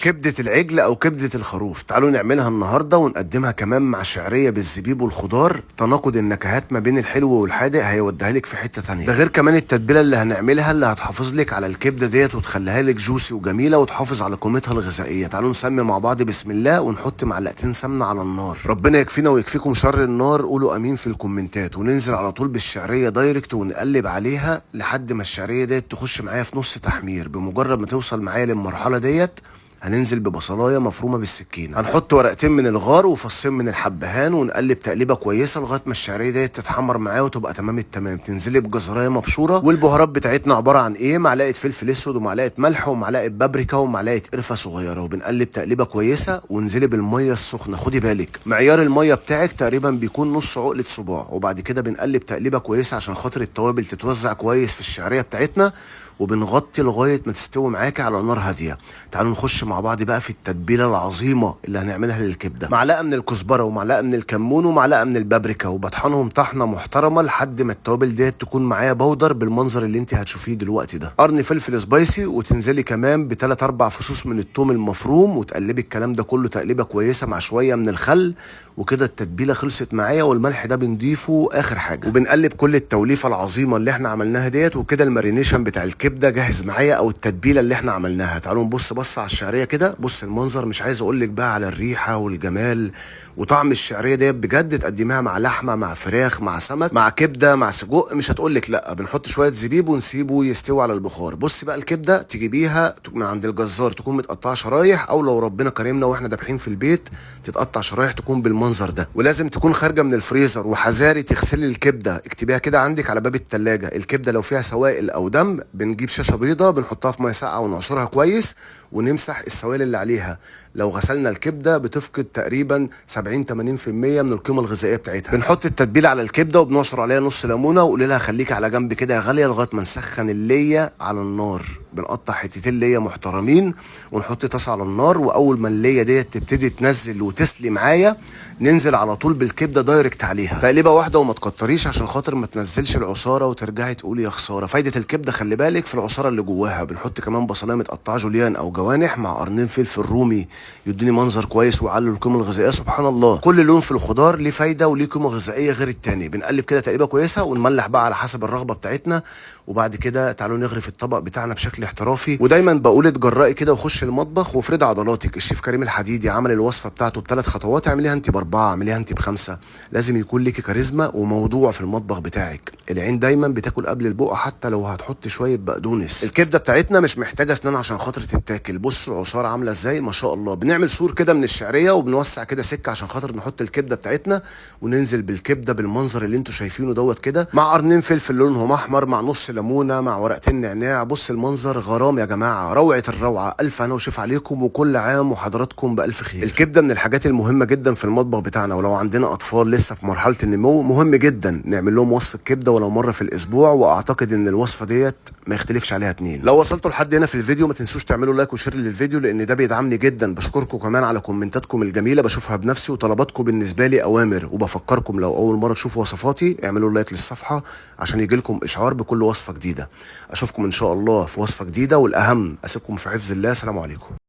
كبدة العجل او كبدة الخروف. تعالوا نعملها النهاردة ونقدمها كمان مع شعرية بالزبيب والخضار. تناقض النكهات ما بين الحلو والحادق هيوديها لك في حتة تانية. ده غير كمان التتبيلة اللي هنعملها اللي هتحافظ لك على الكبدة ديت وتخليها لك جوسي وجميلة وتحافظ على قيمتها الغذائية. تعالوا نسمي مع بعض بسم الله ونحط معلقتين سمنة على النار. ربنا يكفينا ويكفيكم شر النار. قولوا امين في الكومنتات. وننزل على طول بالشعرية دايركت ونقلب عليها لحد ما الشعرية ديت تخش معايا في نص تحمير. بمجرد ما توصل معايا للمرحلة ديت هننزل ببصلايه مفرومه بالسكينه. هنحط ورقتين من الغار وفصين من الحبهان ونقلب تقليبه كويسه لغايه ما الشعريه ديت تتحمر معايا وتبقى تمام التمام. تنزلي بجزرايه مبشوره. والبهارات بتاعتنا عباره عن ايه؟ معلقه فلفل اسود ومعلقه ملح ومعلقه بابريكا ومعلقه قرفه صغيره. وبنقلب تقليبه كويسه وانزلي بالميه السخنه. خدي بالك معيار الميه بتاعك تقريبا بيكون نص عقله صباع. وبعد كده بنقلب تقليبه كويسه عشان خاطر التوابل تتوزع كويس في الشعريه بتاعتنا. وبنغطي لغايه ما تستوي معاكي على نار هاديه. تعالوا نخش مع بعض بقى في التتبيله العظيمه اللي هنعملها للكبده. معلقه من الكزبره ومعلقه من الكمون ومعلقه من البابريكا وبطحنهم طحنه محترمه لحد ما التوابل ديت تكون معايا بودر بالمنظر اللي انت هتشوفيه دلوقتي ده. قرن فلفل سبايسي وتنزلي كمان بثلاث اربع فصوص من الثوم المفروم وتقلبي الكلام ده كله تقليبه كويسه مع شويه من الخل. وكده التتبيله خلصت معايا. والملح ده بنضيفه اخر حاجه. وبنقلب كل التوليفه العظيمه اللي احنا عملناها ديت. وكده المارينيشن بتاع الكبده جاهز معايا او التتبيله اللي احنا عملناها. تعالوا نبص بص على الشعريه كده. بص المنظر مش عايز اقول لك بقى على الريحه والجمال وطعم الشعريه ديت بجد. تقدميها مع لحمه مع فراخ مع سمك مع كبده مع سجق مش هتقول لك لا. بنحط شويه زبيب ونسيبه يستوي على البخار. بص بقى الكبده تجيبيها من عند الجزار تكون متقطعه شرايح او لو ربنا كرمنا واحنا دابحين في البيت تتقطع شرايح تكون بالمنظر ده. ولازم تكون خارجه من الفريزر. وحذاري تغسلي الكبده. اكتبيها كده عندك على باب التلاجة. الكبده لو فيها سوائل او دم بنجيب شاشه بيضه بنحطها في ميه ساقعه ونعصرها كويس ونمسح السوائل اللي عليها. لو غسلنا الكبده بتفقد تقريبا 70 80% من القيمه الغذائيه بتاعتها. بنحط التتبيله على الكبده وبنعصر عليها نص ليمونه وقول لها خليكي على جنب كده يا غاليه لغايه ما نسخن الليه على النار. بنقطع حتتين ليا محترمين ونحط طاسه على النار. واول ما الليه ديت تبتدي تنزل وتسلي معايا ننزل على طول بالكبده دايركت عليها. تقليبه واحده وما تكتريش عشان خاطر ما تنزلش العصاره وترجعي تقولي يا خساره. فايده الكبده خلي بالك في العصاره اللي جواها. بنحط كمان بصلايه متقطعه جوليان او جوانح مع قرنين فلفل رومي يديني منظر كويس ويعلوا القيمه الغذائيه. سبحان الله كل لون في الخضار ليه فايده وليه قيمه غذائيه غير التاني. بنقلب كده تقليبه كويسه ونملح بقى على حسب الرغبه بتاعتنا. وبعد كده تعالوا نغرف الطبق بتاعنا بشكل احترافي. ودايما بقول اتجرأي كده وخش المطبخ وافرضي عضلاتك. الشيف كريم الحديدي عمل الوصفه بتاعته بثلاث خطوات. اعمليها انت باربعه اعمليها انت بخمسه. لازم يكون ليكي كاريزما وموضوع في المطبخ بتاعك. العين دايما بتاكل قبل البقى حتى لو هتحط شويه بقدونس. الكبده بتاعتنا مش محتاجه اسنان عشان خاطر تتاكل. بصوا العصاره عامله ازاي ما شاء الله. بنعمل سور كده من الشعريه وبنوسع كده سكه عشان خاطر نحط الكبده بتاعتنا. وننزل بالكبده بالمنظر اللي انتوا شايفينه دوت كده مع قرنين فلفل لونهم احمر مع نص ليمونه مع ورقتين نعناع. بص المنظر غرام يا جماعه. روعه الروعه. الف انا وشيف عليكم وكل عام وحضراتكم بالف خير. الكبده من الحاجات المهمه جدا في المطبخ بتاعنا. ولو عندنا اطفال لسه في مرحله النمو مهم جدا نعمل لهم وصفه كبده ولو مره في الاسبوع. واعتقد ان الوصفه ديت ما يختلفش عليها اتنين. لو وصلتوا لحد هنا في الفيديو ما تنسوش تعملوا لايك وشير للفيديو لان ده بيدعمني جدا. بشكركم كمان على كومنتاتكم الجميله بشوفها بنفسي. وطلباتكم بالنسبه لي اوامر. وبفكركم لو اول مره تشوفوا وصفاتي اعملوا لايك للصفحه عشان يجيلكم اشعار بكل وصفه جديده. اشوفكم ان شاء الله في وصفه جديده. والاهم اسيبكم في حفظ الله. سلام عليكم.